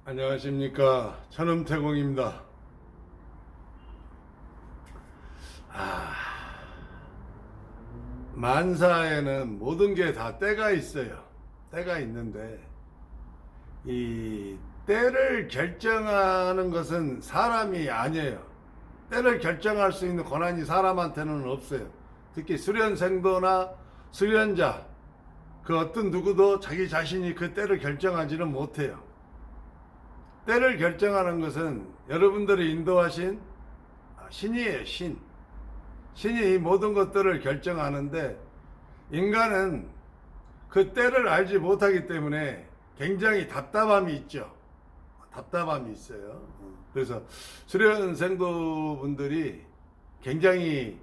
안녕하십니까, 천음태공입니다. 만사에는 모든 게 다 때가 있어요. 때가 있는데 이 때를 결정하는 것은 사람이 아니에요. 때를 결정할 수 있는 권한이 사람한테는 없어요. 특히 수련생도나 수련자, 그 어떤 누구도 자기 자신이 그 때를 결정하지는 못해요. 때를 결정하는 것은 여러분들이 인도하신 신이에요. 신이 이 모든 것들을 결정하는데, 인간은 그 때를 알지 못하기 때문에 굉장히 답답함이 있죠. 답답함이 있어요. 그래서 수련생도 분들이 굉장히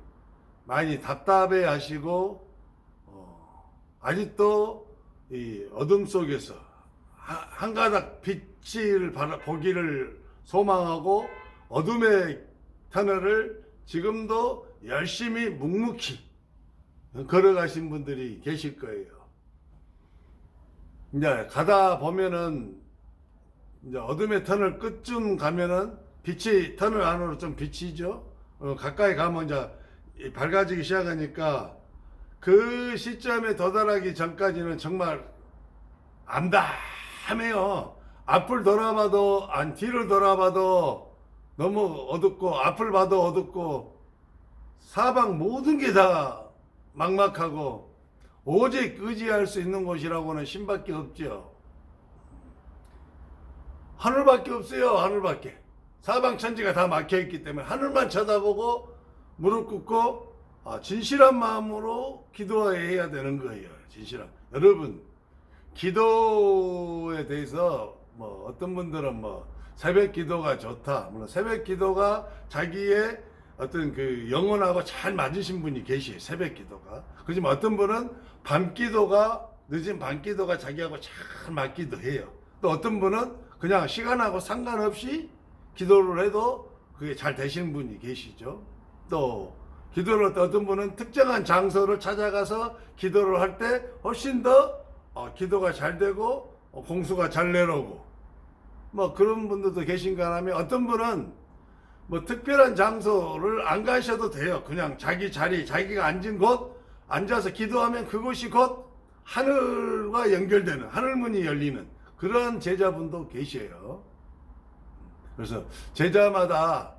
많이 답답해 하시고, 아직도 이 어둠 속에서 한 가닥 빛을 보기를 소망하고 어둠의 터널을 지금도 열심히 묵묵히 걸어가신 분들이 계실 거예요. 이제 가다 보면은 이제 어둠의 터널 끝쯤 가면은 빛이 터널 안으로 좀 비치죠. 가까이 가면 이제 밝아지기 시작하니까 그 시점에 도달하기 전까지는 정말 암담해요. 앞을 돌아봐도 뒤를 돌아봐도 너무 어둡고, 앞을 봐도 어둡고, 사방 모든 게 다 막막하고, 오직 의지할 수 있는 곳이라고는 신밖에 없죠. 하늘밖에 없어요. 하늘밖에. 사방 천지가 다 막혀있기 때문에 하늘만 쳐다보고 무릎 꿇고 진실한 마음으로 기도해야 되는 거예요. 진실한. 여러분, 기도에 대해서 어떤 분들은 새벽 기도가 좋다. 물론 새벽 기도가 자기의 어떤 그 영혼하고 잘 맞으신 분이 계시에요. 새벽 기도가. 그렇지만 어떤 분은 밤 기도가, 늦은 밤 기도가 자기하고 잘 맞기도 해요. 또 어떤 분은 그냥 시간하고 상관없이 기도를 해도 그게 잘 되시는 분이 계시죠. 또 기도를 어떤 분은 특정한 장소를 찾아가서 기도를 할 때 훨씬 더 기도가 잘 되고 공수가 잘 내려오고 그런 분들도 계신가 하면, 어떤 분은 특별한 장소를 안 가셔도 돼요. 그냥 자기 자리, 자기가 앉은 곳 앉아서 기도하면 그곳이 곧 하늘과 연결되는, 하늘문이 열리는 그런 제자분도 계셔요. 그래서 제자마다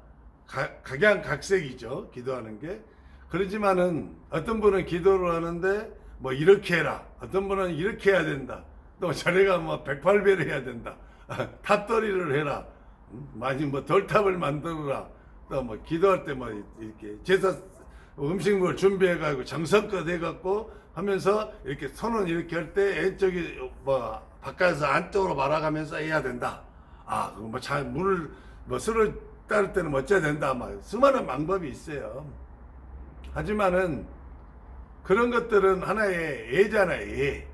각양각색이죠, 기도하는 게. 그렇지만은 어떤 분은 기도를 하는데 이렇게 해라, 어떤 분은 이렇게 해야 된다, 또 저래가 108배를 해야 된다, 탑돌이를 해라, 많이 돌탑을 만들어라, 또 기도할 때 이렇게 제사 음식물 준비해가지고 정성껏 해갖고 하면서 이렇게 손은 이렇게 할 때 왼쪽이 바깥에서 안쪽으로 말아가면서 해야 된다. 잘 물을 술을 따를 때는 어째야 된다. 수많은 방법이 있어요. 하지만은 그런 것들은 하나의 예잖아요. 예.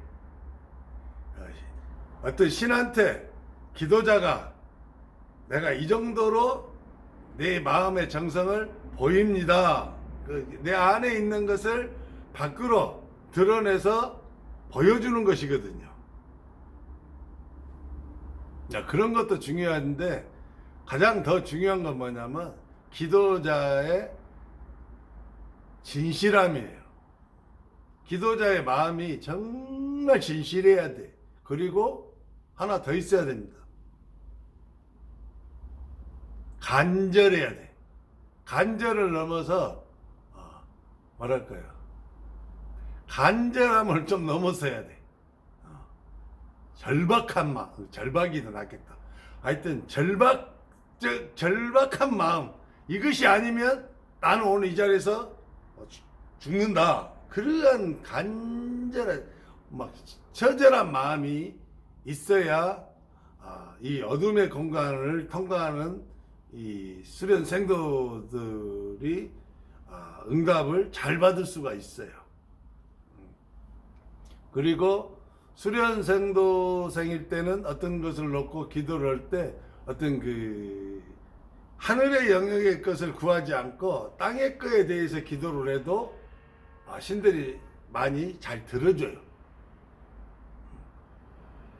어떤 신한테 기도자가 내가 이 정도로 내 마음의 정성을 보입니다, 내 안에 있는 것을 밖으로 드러내서 보여주는 것이거든요. 그런 것도 중요한데, 가장 더 중요한 건 뭐냐면 기도자의 진실함이에요. 기도자의 마음이 정말 진실해야 돼. 그리고 하나 더 있어야 됩니다. 간절해야 돼. 간절을 넘어서 뭐랄까요, 간절함을 좀 넘어서야 돼. 절박한 마음, 절박이 더 낫겠다. 하여튼 절박한 마음, 이것이 아니면 나는 오늘 이 자리에서 죽는다. 그러한 간절한 처절한 마음이 있어야 이 어둠의 공간을 통과하는 이 수련 생도들이 응답을 잘 받을 수가 있어요. 그리고 수련 생도생일 때는 어떤 것을 놓고 기도를 할 때 어떤 그 하늘의 영역의 것을 구하지 않고 땅의 것에 대해서 기도를 해도 신들이 많이 잘 들어줘요.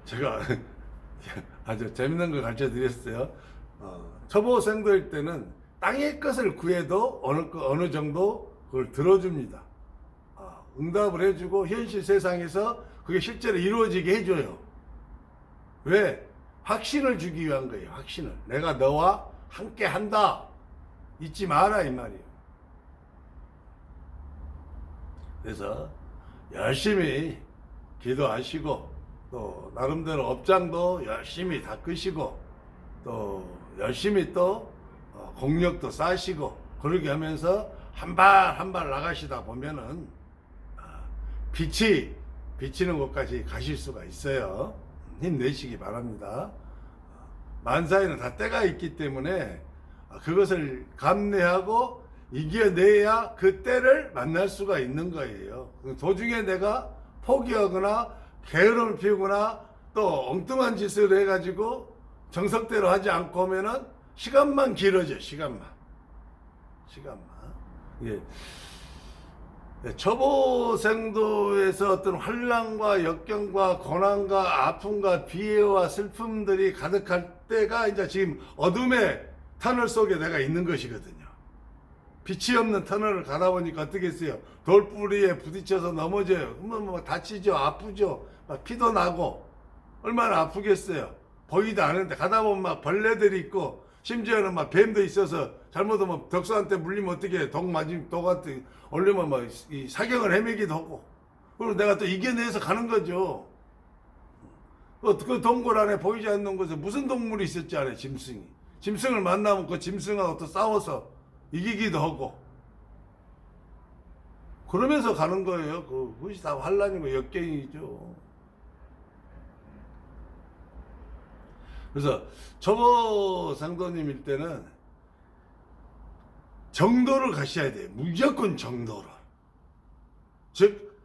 제가 아주 재밌는 걸 가르쳐 드렸어요. 초보생도일 때는 땅의 것을 구해도 어느 정도 그걸 들어줍니다. 응답을 해주고 현실 세상에서 그게 실제로 이루어지게 해줘요. 왜? 확신을 주기 위한 거예요. 확신을. 내가 너와 함께 한다. 잊지 마라 이 말이에요. 그래서 열심히 기도하시고 또 나름대로 업장도 열심히 닦으시고 또 열심히 또 공력도 쌓으시고 그러게 하면서 한 발 한 발 나가시다 보면은 빛이 비치는 곳까지 가실 수가 있어요. 힘내시기 바랍니다. 만사에는 다 때가 있기 때문에 그것을 감내하고 이겨내야 그 때를 만날 수가 있는 거예요. 도중에 내가 포기하거나 게으름을 피우거나 또 엉뚱한 짓을 해가지고 정석대로 하지 않고 오면은 시간만 길어져. 시간만. 예. 초보생도에서 어떤 환난과 역경과 고난과 아픔과 비애와 슬픔들이 가득할 때가 이제 지금 어둠의 터널 속에 내가 있는 것이거든요. 빛이 없는 터널을 가다 보니까 어떻게 했어요? 돌뿌리에 부딪혀서 넘어져요. 뭐 다치죠, 아프죠, 막 피도 나고 얼마나 아프겠어요. 보이도 않은데 가다 보면 막 벌레들이 있고 심지어는 막 뱀도 있어서 잘못하면 덕수한테 물리면 어떻게 해? 독 맞으면 독한테 올리면 막 이 사경을 헤매기도 하고 그리고 내가 또 이겨내서 가는 거죠. 그 동굴 안에 보이지 않는 곳에 무슨 동물이 있었지 않아요? 짐승이. 짐승을 만나면 그 짐승하고 또 싸워서 이기기도 하고 그러면서 가는 거예요. 그것이 다 환난이고 역경이죠. 그래서 초보 상도님일 때는 정도를 가셔야 돼요. 무조건 정도를. 즉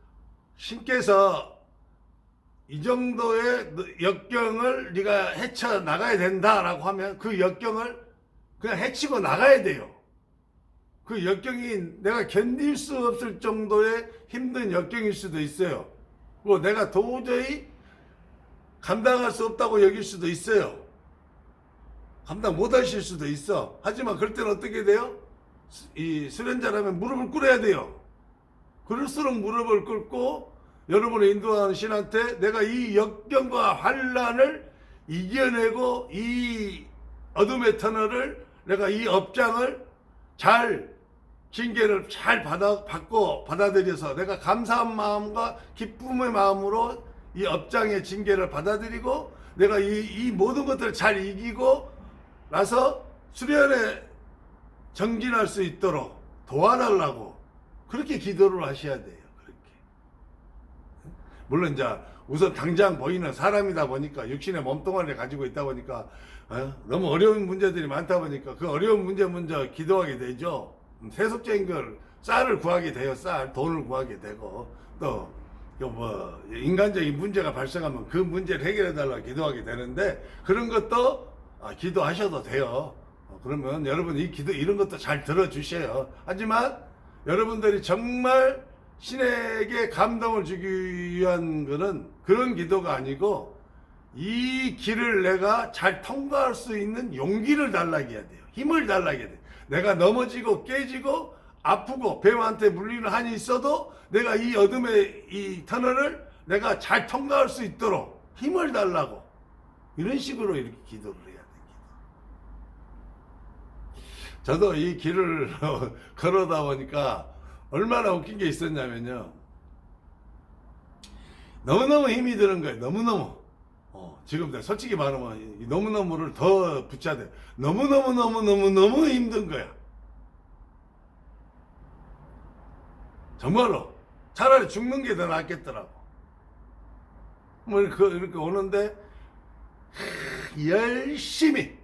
신께서 이 정도의 역경을 네가 헤쳐나가야 된다라고 하면 그 역경을 그냥 헤치고 나가야 돼요. 그 역경이 내가 견딜 수 없을 정도의 힘든 역경일 수도 있어요. 뭐 내가 도저히 감당할 수 없다고 여길 수도 있어요. 감당 못 하실 수도 있어. 하지만 그럴 때는 어떻게 돼요? 이 수련자라면 무릎을 꿇어야 돼요. 그럴수록 무릎을 꿇고 여러분을 인도하는 신한테 내가 이 역경과 환난을 이겨내고 이 어둠의 터널을 내가 이 업장을 잘 징계를 잘 받고 받아들여서 내가 감사한 마음과 기쁨의 마음으로 이 업장의 징계를 받아들이고 내가 이 모든 것들을 잘 이기고 나서 수련에 정진할 수 있도록 도와달라고 그렇게 기도를 하셔야 돼요. 그렇게. 물론 이제 우선 당장 보이는 사람이다 보니까 육신의 몸뚱아리를 가지고 있다 보니까 너무 어려운 문제들이 많다 보니까 그 어려운 문제 먼저 기도하게 되죠. 세속적인 걸 쌀을 구하게 돼요. 돈을 구하게 되고 또 인간적인 문제가 발생하면 그 문제를 해결해 달라고 기도하게 되는데 그런 것도 기도하셔도 돼요. 그러면 여러분 이런 것도 잘 들어주셔요. 하지만 여러분들이 정말 신에게 감동을 주기 위한 것은 그런 기도가 아니고 이 길을 내가 잘 통과할 수 있는 용기를 달라고 해야 돼요. 힘을 달라고 해야 돼요. 내가 넘어지고 깨지고 아프고 뱀한테 물리는 한이 있어도 내가 이 어둠의 이 터널을 내가 잘 통과할 수 있도록 힘을 달라고 이런 식으로 이렇게 기도를 해야 됩니다. 저도 이 길을 걸어다 보니까 얼마나 웃긴 게 있었냐면요. 너무너무 힘이 드는 거예요. 너무너무. 지금 내가 솔직히 말하면 너무너무를 더 붙여야 돼. 너무 힘든 거야. 정말로. 차라리 죽는 게 더 낫겠더라고. 뭐 이렇게 오는데 열심히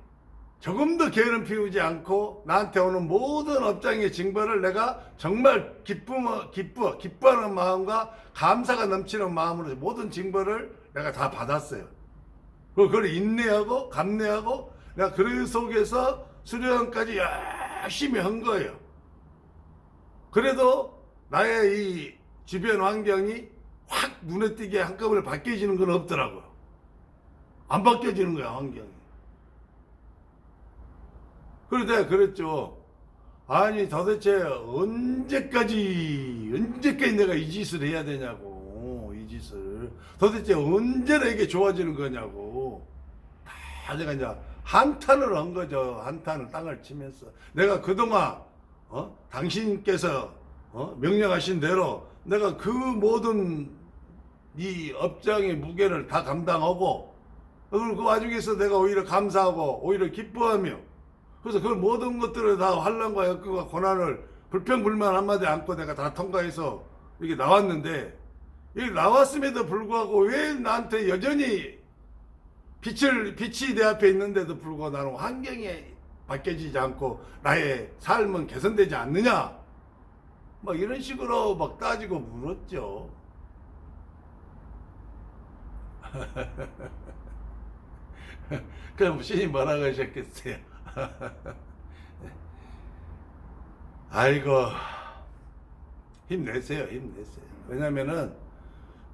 조금도 게으름 피우지 않고 나한테 오는 모든 업장의 징벌을 내가 정말 기뻐하는 마음과 감사가 넘치는 마음으로 모든 징벌을 내가 다 받았어요. 그리고 그걸 인내하고 감내하고 내가 그 속에서 수련까지 열심히 한 거예요. 그래도 나의 이 주변 환경이 확 눈에 띄게 한꺼번에 바뀌어지는 건 없더라고요. 안 바뀌어지는 거야, 환경이. 그런데 그랬죠. 아니 도대체 언제까지 내가 이 짓을 해야 되냐고. 이 짓을 도대체 언제나 이게 좋아지는 거냐고. 다 제가 이제 한탄을 한 거죠. 한탄을 땅을 치면서 내가 그동안 당신께서 명령하신 대로 내가 그 모든 이 업장의 무게를 다 감당하고, 그리고 그 와중에서 내가 오히려 감사하고 오히려 기뻐하며, 그래서 그 모든 것들을 다 환난과 역경과 고난을 불평불만 한마디 않고 내가 다 통과해서 이렇게 나왔는데, 이 나왔음에도 불구하고 왜 나한테 여전히 빛이 내 앞에 있는데도 불구하고 나는 환경이 바뀌어지지 않고 나의 삶은 개선되지 않느냐, 막 이런 식으로 막 따지고 물었죠. 그럼 신이 뭐라고 하셨겠어요? 아이고, 힘내세요. 왜냐면은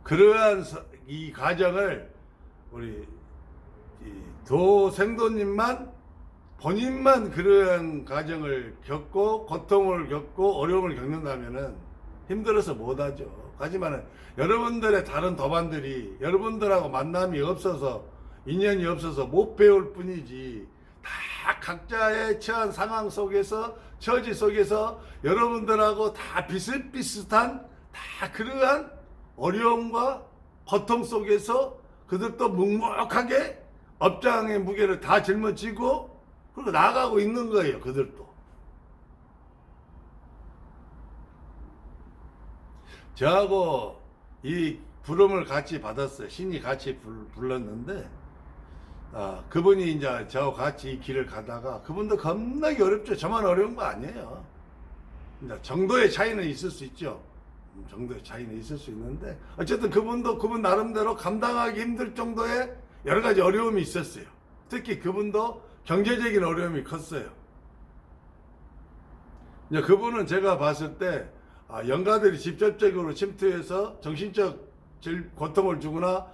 그러한 이 과정을 우리 도생도님만 본인만 그러한 과정을 겪고 고통을 겪고 어려움을 겪는다면은 힘들어서 못하죠. 하지만 여러분들의 다른 도반들이 여러분들하고 만남이 없어서 인연이 없어서 못 배울 뿐이지, 다 각자의 처한 상황 속에서 처지 속에서 여러분들하고 다 비슷비슷한 다 그러한 어려움과 고통 속에서 그들도 묵묵하게 업장의 무게를 다 짊어지고 그리고 나아가고 있는 거예요. 그들도. 저하고 이 부름을 같이 받았어요. 신이 같이 불렀는데, 그분이 이제 저하고 같이 이 길을 가다가, 그분도 겁나게 어렵죠. 저만 어려운 거 아니에요. 이제 정도의 차이는 있을 수 있죠. 정도의 차이는 있을 수 있는데, 어쨌든 그분도 그분 나름대로 감당하기 힘들 정도의 여러 가지 어려움이 있었어요. 특히 그분도 경제적인 어려움이 컸어요. 이제 그분은 제가 봤을 때 영가들이 직접적으로 침투해서 정신적 고통을 주거나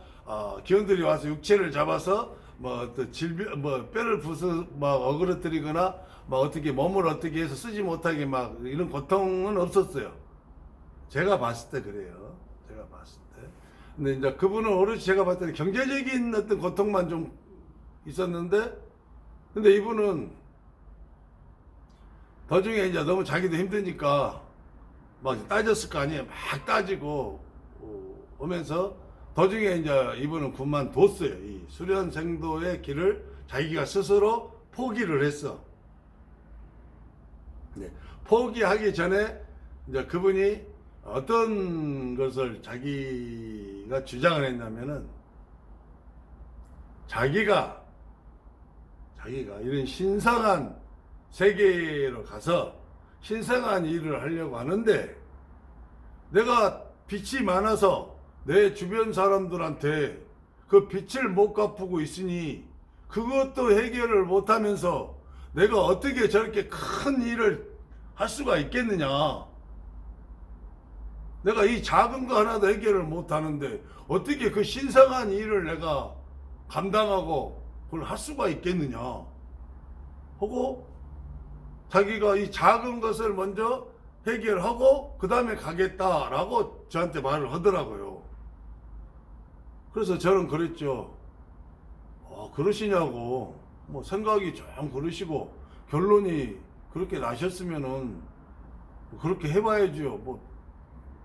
기운들이 와서 육체를 잡아서 또 질병 뼈를 부숴 어그러뜨리거나 어떻게 몸을 어떻게 해서 쓰지 못하게 이런 고통은 없었어요. 제가 봤을 때 그래요. 제가 봤을 때. 근데 이제 그분은 오롯이 제가 봤을 때 경제적인 어떤 고통만 좀 있었는데, 근데 이분은 도중에 이제 너무 자기도 힘드니까 따졌을 거 아니에요. 막 따지고 오면서 도중에 이제 이분은 그만뒀어요. 이 수련생도의 길을 자기가 스스로 포기를 했어. 네. 포기하기 전에 이제 그분이 어떤 것을 자기가 주장을 했냐면은, 자기가 이런 신성한 세계로 가서 신성한 일을 하려고 하는데, 내가 빚이 많아서 내 주변 사람들한테 그 빚을 못 갚고 있으니 그것도 해결을 못하면서 내가 어떻게 저렇게 큰 일을 할 수가 있겠느냐. 내가 이 작은 거 하나도 해결을 못하는데 어떻게 그 신성한 일을 내가 감당하고 그걸 할 수가 있겠느냐 하고, 자기가 이 작은 것을 먼저 해결하고 그 다음에 가겠다라고 저한테 말을 하더라고요. 그래서 저는 그랬죠. 그러시냐고. 생각이 좀 그러시고 결론이 그렇게 나셨으면은 그렇게 해봐야죠.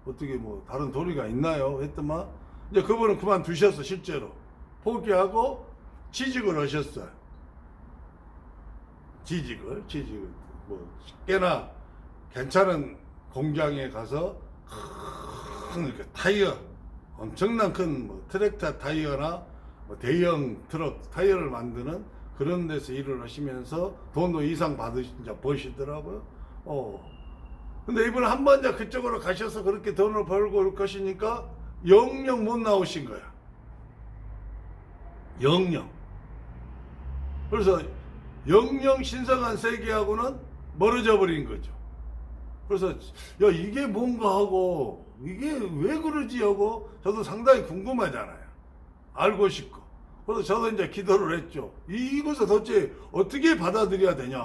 어떻게 다른 도리가 있나요? 했더만 이제 그분은 그만두셨어. 실제로 포기하고 취직을 하셨어요. 취직을 꽤나 괜찮은 공장에 가서 큰 타이어, 엄청난 큰 트랙터 타이어나 대형 트럭 타이어를 만드는 그런 데서 일을 하시면서 돈도 이상 버시더라고요. 근데 이분은 한 번 그쪽으로 가셔서 그렇게 돈을 벌고 그럴 것이니까 영영 못 나오신 거야. 영영. 그래서 영영 신성한 세계하고는 멀어져 버린 거죠. 그래서 이게 뭔가 하고 이게 왜 그러지 하고 저도 상당히 궁금하잖아요. 알고 싶고. 그래서 저도 이제 기도를 했죠. 이것을 도대체 어떻게 받아들여야 되냐.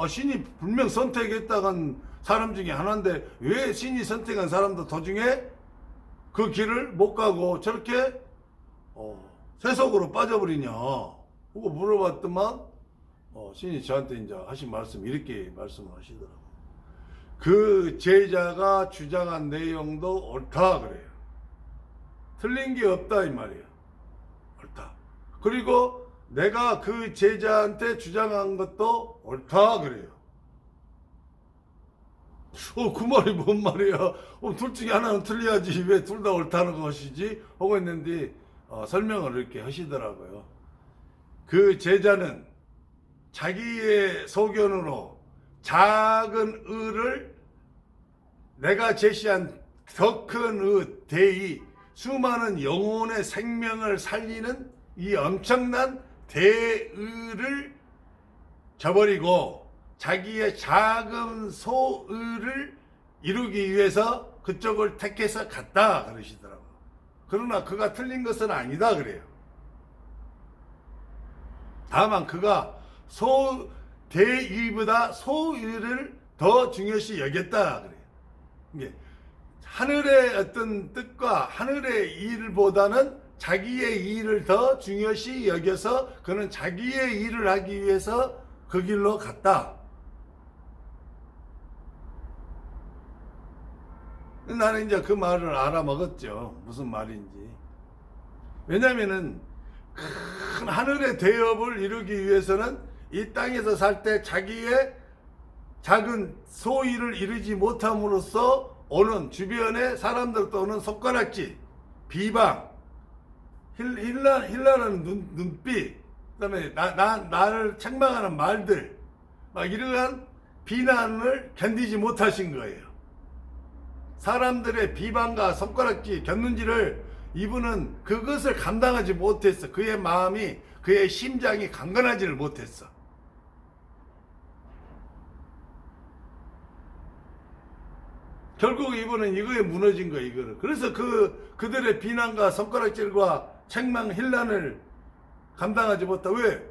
신이 분명 선택했다간 사람 중에 하나인데 왜 신이 선택한 사람도 도중에 그 길을 못 가고 저렇게 세속으로 빠져버리냐. 그거 물어봤더만 신이 저한테 이제 하신 말씀 이렇게 말씀을 하시더라고요. 그 제자가 주장한 내용도 옳다 그래요. 틀린 게 없다 이 말이에요. 옳다. 그리고 내가 그 제자한테 주장한 것도 옳다 그래요. 그 말이 뭔 말이야. 둘 중에 하나는 틀려야지 왜 둘 다 옳다는 것이지 하고 있는데 설명을 이렇게 하시더라고요. 그 제자는 자기의 소견으로 작은 의를 내가 제시한 더 큰 의, 대의, 수많은 영혼의 생명을 살리는 이 엄청난 대의를 저버리고 자기의 작은 소의를 이루기 위해서 그쪽을 택해서 갔다 그러시더라고요. 그러나 그가 틀린 것은 아니다 그래요. 다만 그가 대의보다 소의를 더 중요시 여겼다 그래요. 이게 하늘의 어떤 뜻과 하늘의 일보다는 자기의 일을 더 중요시 여겨서 그는 자기의 일을 하기 위해서 그 길로 갔다. 나는 이제 그 말을 알아먹었죠. 무슨 말인지. 왜냐면은 큰 하늘의 대업을 이루기 위해서는 이 땅에서 살 때 자기의 작은 소위를 이루지 못함으로써 오는 주변의 사람들도 오는 손가락질, 비방, 힐라는 눈빛, 그다음에 나를 책망하는 말들, 막 이러한 비난을 견디지 못하신 거예요. 사람들의 비방과 손가락질, 곁눈질을 이분은 그것을 감당하지 못했어. 그의 마음이, 그의 심장이 강건하지를 못했어. 결국 이분은 이거에 무너진 거예요, 이거를. 그래서 그들의 비난과 손가락질과 책망, 힐난을 감당하지 못하. 왜?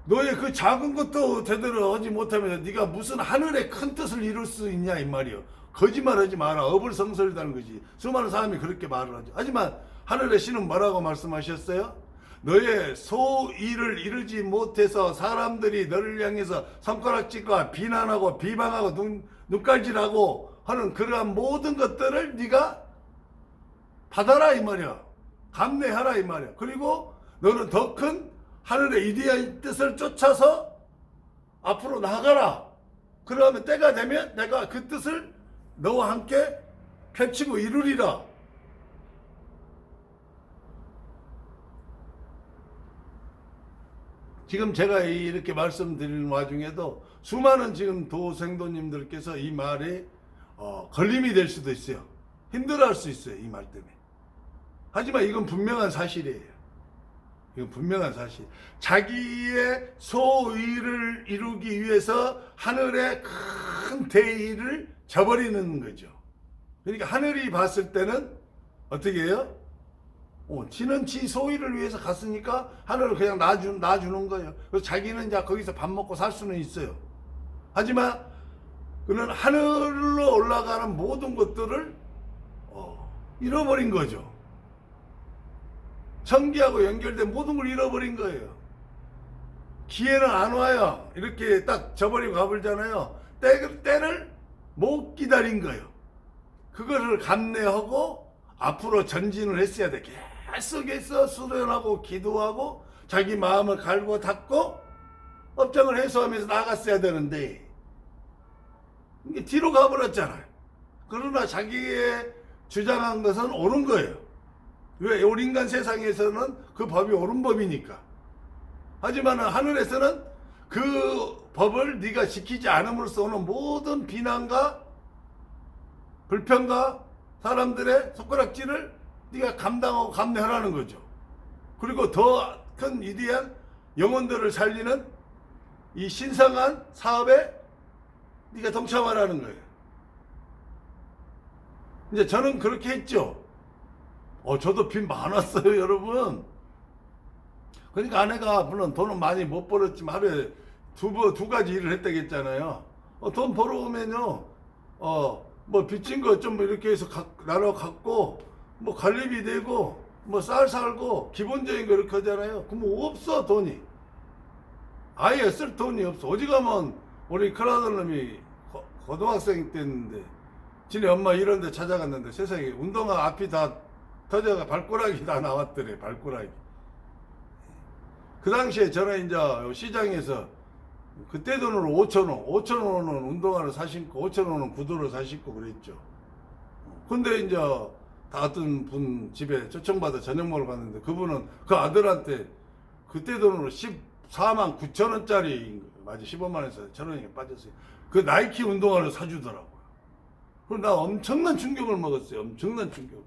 너의 그 작은 것도 제대로 하지 못하면서 네가 무슨 하늘의 큰 뜻을 이룰 수 있냐 이 말이요. 거짓말하지 마라. 어불성설이라는 거지. 수많은 사람이 그렇게 말을 하죠. 하지만 하늘의 신은 뭐라고 말씀하셨어요? 너의 소일을 이루지 못해서 사람들이 너를 향해서 손가락질과 비난하고 비방하고 눈깔질하고 하는 그러한 모든 것들을 네가 받아라 이 말이야. 감내하라 이 말이야. 그리고 너는 더 큰 하늘의 이데아의 뜻을 쫓아서 앞으로 나가라. 그러면 때가 되면 내가 그 뜻을 너와 함께 펼치고 이루리라. 지금 제가 이렇게 말씀드리는 와중에도 수많은 지금 도생도님들께서 이 말에 걸림이 될 수도 있어요. 힘들어할 수 있어요. 이 말 때문에. 하지만 이건 분명한 사실이에요. 이건 분명한 사실. 자기의 소의를 이루기 위해서 하늘의 큰 대의를 저버리는 거죠. 그러니까 하늘이 봤을 때는 어떻게 해요? 지는 지 소의를 위해서 갔으니까 하늘을 그냥 놔주는 거예요. 그래서 자기는 이제 거기서 밥 먹고 살 수는 있어요. 하지만 그는 하늘로 올라가는 모든 것들을 잃어버린 거죠. 천기하고 연결된 모든 걸 잃어버린 거예요. 기회는 안 와요. 이렇게 딱 저버리고 가버리잖아요. 때를 못 기다린 거예요. 그거를 감내하고 앞으로 전진을 했어야 돼. 계속해서 수련하고 기도하고 자기 마음을 갈고 닦고 업장을 해소하면서 나갔어야 되는데 이게 뒤로 가버렸잖아요. 그러나 자기의 주장한 것은 옳은 거예요. 왜? 우리 인간 세상에서는 그 법이 옳은 법이니까. 하지만 하늘에서는 그 법을 네가 지키지 않음으로써 오는 모든 비난과 불평과 사람들의 손가락질을 네가 감당하고 감내하라는 거죠. 그리고 더 큰 위대한 영혼들을 살리는 이 신성한 사업에 네가 동참하라는 거예요. 이제 저는 그렇게 했죠. 저도 빚 많았어요, 여러분. 그러니까 아내가 물론 돈은 많이 못 벌었지만 하루에 두 가지 일을 했다겠잖아요. 돈 벌어오면요, 뭐 빚진 거 좀 이렇게 해서 나눠 갖고, 뭐 관리비 내고, 뭐 쌀 살고, 기본적인 거 이렇게 하잖아요. 그럼 없어, 돈이. 아예 쓸 돈이 없어. 어디 가면 우리 큰아들 놈이 고등학생 때였는데, 지네 엄마 이런 데 찾아갔는데 세상에 운동화 앞이 다 터져가 발꼬락이 다 나왔더래, 발꼬락이. 그 당시에 저는 이제 시장에서 그때 돈으로 5,000원, 5,000원은 운동화를 사신고 5,000원은 구두를 사신고 그랬죠. 근데 이제 다 어떤 분 집에 초청받아 저녁 먹으러 갔는데 그분은 그 아들한테 그때 돈으로 14만 9천 원짜리, 맞아, 15만 원에서 1,000원이 빠졌어요. 그 나이키 운동화를 사주더라고요. 그럼 나 엄청난 충격을 먹었어요. 엄청난 충격.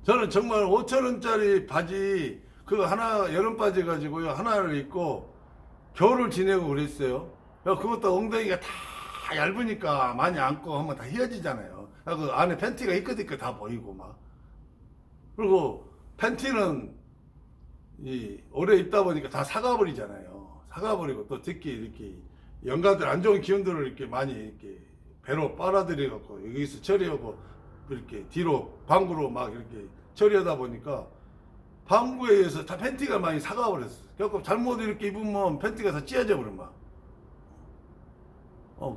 저는 정말 5,000원짜리 바지 그거 하나 여름 바지 가지고요 하나를 입고 겨울을 지내고 그랬어요. 그것도 엉덩이가 다 얇으니까 많이 안고 하면 다 휘어지잖아요. 그 안에 팬티가 있거든 다 보이고 막. 그리고 팬티는 오래 입다 보니까 다 사가버리잖아요. 사가버리고 또 특히 이렇게 연가들 안 좋은 기운들을 이렇게 많이 이렇게 배로 빨아들여 갖고 여기서 처리하고 이렇게 뒤로 방구로 막 이렇게 처리하다 보니까 방구에 의해서 다 팬티가 많이 사가버렸어. 그래갖고 잘못 이렇게 입으면 팬티가 다 찢어져 버려 막.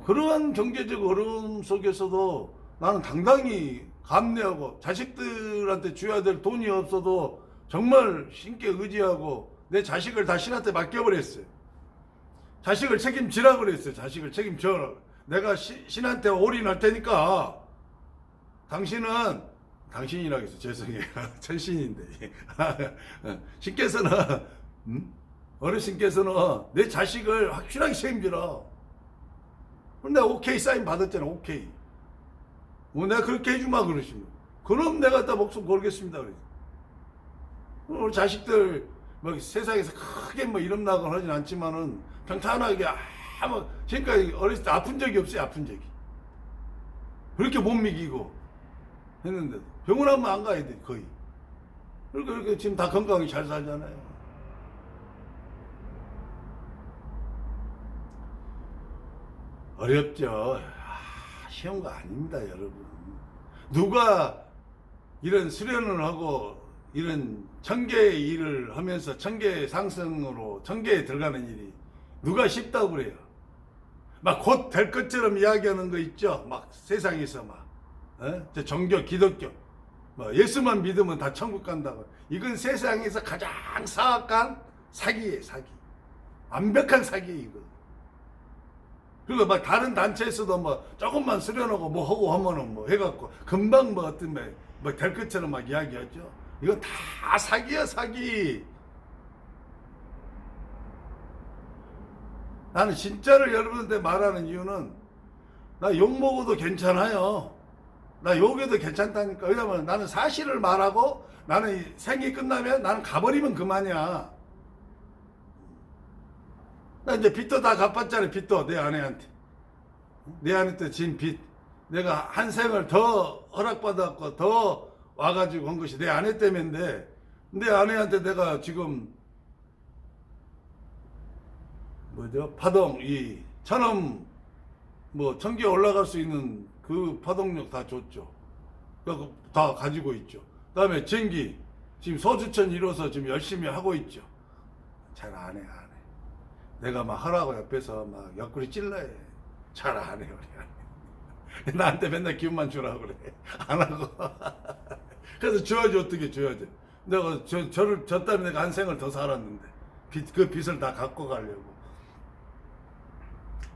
그러한 경제적 어려움 속에서도 나는 당당히 감내하고 자식들한테 줘야 될 돈이 없어도 정말 신께 의지하고 내 자식을 다 신한테 맡겨버렸어요. 자식을 책임지라 그랬어요. 자식을 책임져라. 내가 신한테 올인할 테니까 당신이라고 해서 죄송해요. 천신인데. 신께서는, 어르신께서는 내 자식을 확실하게 책임지라. 근데 오케이 사인 받았잖아, 오케이. 내가 그렇게 해주마, 그러시면. 그럼 내가 다 목숨 걸겠습니다, 그러지. 우리 자식들, 뭐 세상에서 크게 뭐 이름나거나 하진 않지만은, 평탄하게, 지금까지 어렸을 때 아픈 적이 없어요, 아픈 적이. 그렇게 못 먹이고 했는데도. 병원 한번 안 가야 돼, 거의. 그러니까 이렇게 지금 다 건강하게 잘 살잖아요. 어렵죠. 쉬운 거 아닙니다, 여러분. 누가 이런 수련을 하고 이런 천계의 일을 하면서 천계 상승으로 천계에 들어가는 일이 누가 쉽다고 그래요. 막 곧 될 것처럼 이야기하는 거 있죠. 막 세상에서 막 저 종교 기독교 뭐 예수만 믿으면 다 천국 간다고. 이건 세상에서 가장 사악한 사기예요, 사기. 완벽한 사기예요, 이거. 그리고 막 다른 단체에서도 뭐 조금만 수련하고 뭐 하고 하면은 뭐 해갖고 금방 뭐 어떤 뭐 될 것처럼 막 이야기하죠. 이건 다 사기야, 사기. 나는 진짜를 여러분한테 말하는 이유는 나 욕먹어도 괜찮아요. 나 욕해도 괜찮다니까. 왜냐면 나는 사실을 말하고 나는 생이 끝나면 나는 가버리면 그만이야. 나 이제 빚도 다 갚았잖아. 빚도 내 아내한테. 내 아내한테 진 빚. 내가 한 생을 더 허락받았고 더 와가지고 한 것이 내 아내 때문인데 내 아내한테 내가 지금 파동 천엄 뭐 천개 올라갈 수 있는 그 파동력 다 줬죠. 다 가지고 있죠. 그다음에 전기 지금 소주천 이뤄서 지금 열심히 하고 있죠. 잘 안 해. 내가 막 하라고 옆에서 막 옆구리 찔러해. 잘 안 해, 우리. 나한테 맨날 기운만 주라고 그래. 안 하고. 그래서 줘야지, 어떻게 줘야지. 내가 저 때문에 내가 한 생을 더 살았는데. 그 빚을 다 갖고 가려고.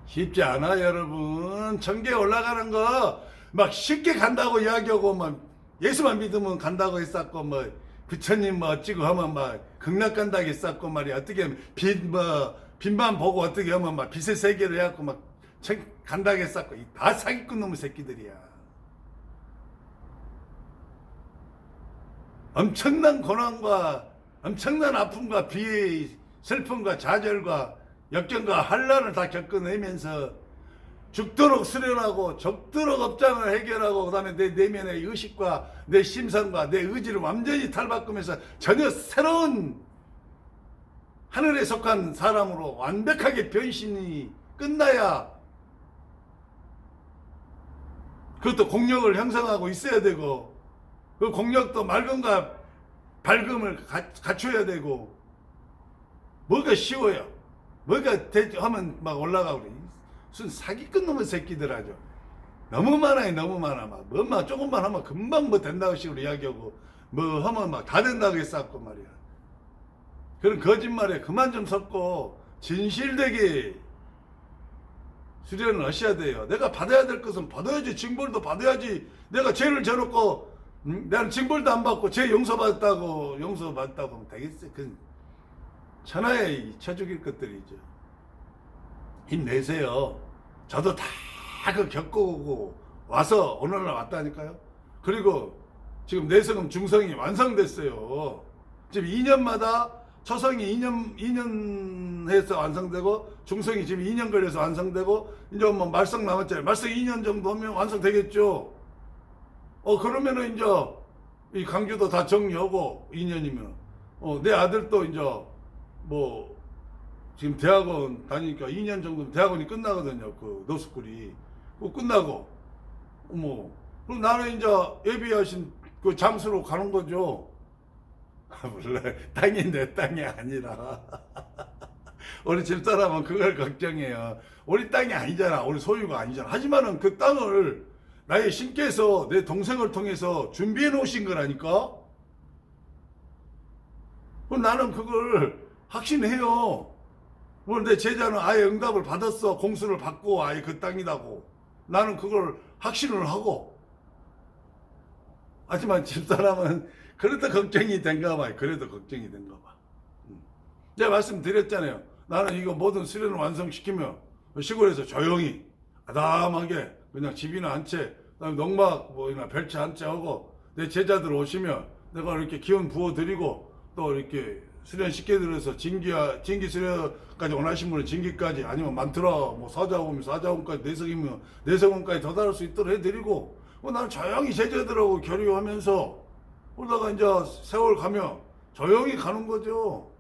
쉽지 않아, 여러분. 천계 올라가는 거 막 쉽게 간다고 이야기하고 막 예수만 믿으면 간다고 했었고 뭐 부처님 뭐 어찌고 하면 막 극락 간다고 했었고 말이야. 어떻게 하면 빚만 보고 어떻게 하면 막 빚의 세계를 해갖고 막 간다고 했었고 다 사기꾼 놈의 새끼들이야. 엄청난 고난과 엄청난 아픔과 비의 슬픔과 좌절과 역경과 환란을 다 겪어내면서 죽도록 수련하고 적도록 업장을 해결하고 그다음에 내 내면의 의식과 내 심성과 내 의지를 완전히 탈바꿈해서 전혀 새로운 하늘에 속한 사람으로 완벽하게 변신이 끝나야 그것도 공력을 형성하고 있어야 되고 그 공력도 맑음과 밝음을 갖춰야 되고 뭐가 쉬워요. 뭐가 하면 막 올라가고 그래. 무슨 사기꾼 놈의 새끼들 하죠. 너무 많아요. 너무 많아. 막 조금만 하면 금방 뭐 된다고 식으로 이야기하고 뭐 하면 막 다 된다고 했었고 말이야. 그런 거짓말에 그만 좀 섞고 진실되게 수련을 하셔야 돼요. 내가 받아야 될 것은 받아야지. 징벌도 받아야지. 내가 죄를 져놓고 나는 징벌도 안 받고 죄 용서받았다고 하면 되겠어요. 그 천하에 쳐 죽일 것들이죠. 힘내세요. 저도 다 그 겪어오고 와서 오늘날 왔다니까요. 그리고 지금 내성은 중성이 완성됐어요. 지금 2년마다 초성이 2년 해서 완성되고 중성이 지금 2년 걸려서 완성되고 이제 뭐 말성 남았잖아요. 말성 2년 정도 하면 완성되겠죠. 그러면은 이제 이 강주도 다 정리하고 2년이면 내 아들도 이제 뭐 지금 대학원 다니니까 2년 정도면 대학원이 끝나거든요. 그 노스쿨이. 그거 끝나고 그럼 나는 이제 예비하신 그 장소로 가는 거죠. 몰라요. 땅이 내 땅이 아니라 우리 집사람은 그걸 걱정해요. 우리 땅이 아니잖아. 우리 소유가 아니잖아. 하지만은 그 땅을 나의 신께서 내 동생을 통해서 준비해 놓으신 거라니까. 그럼 나는 그걸 확신해요. 내 제자는 아예 응답을 받았어. 공수를 받고 아예 그 땅이라고. 나는 그걸 확신을 하고. 하지만 집사람은 그래도 걱정이 된가 봐. 그래도 걱정이 된가 봐. 제가 말씀드렸잖아요. 나는 이거 모든 수련을 완성시키면 시골에서 조용히 아담하게 그냥 집이나 한 채, 그다음에 농막 뭐나 별채 한 채 하고 내 제자들 오시면 내가 이렇게 기운 부어드리고 또 이렇게 수련 시켜드려서 진기 수련까지 원하신 분은 진기까지 아니면 많더라 뭐 사자원이면 사자원까지 내성이면 내성원까지 도달할 수 있도록 해드리고 나는 조용히 제자들하고 교류하면서 그러다가 이제 세월 가면 조용히 가는 거죠.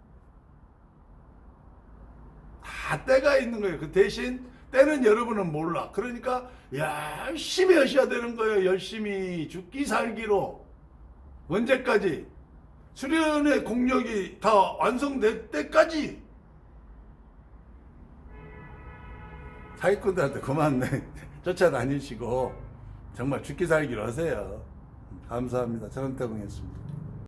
다 때가 있는 거예요. 그 대신 때는 여러분은 몰라. 그러니까 열심히 하셔야 되는 거예요. 열심히 죽기 살기로. 언제까지? 수련의 공력이 다 완성될 때까지. 사기꾼들한테 그만 쫓아다니시고 정말 죽기 살기로 하세요. 감사합니다. 전원태공이었습니다.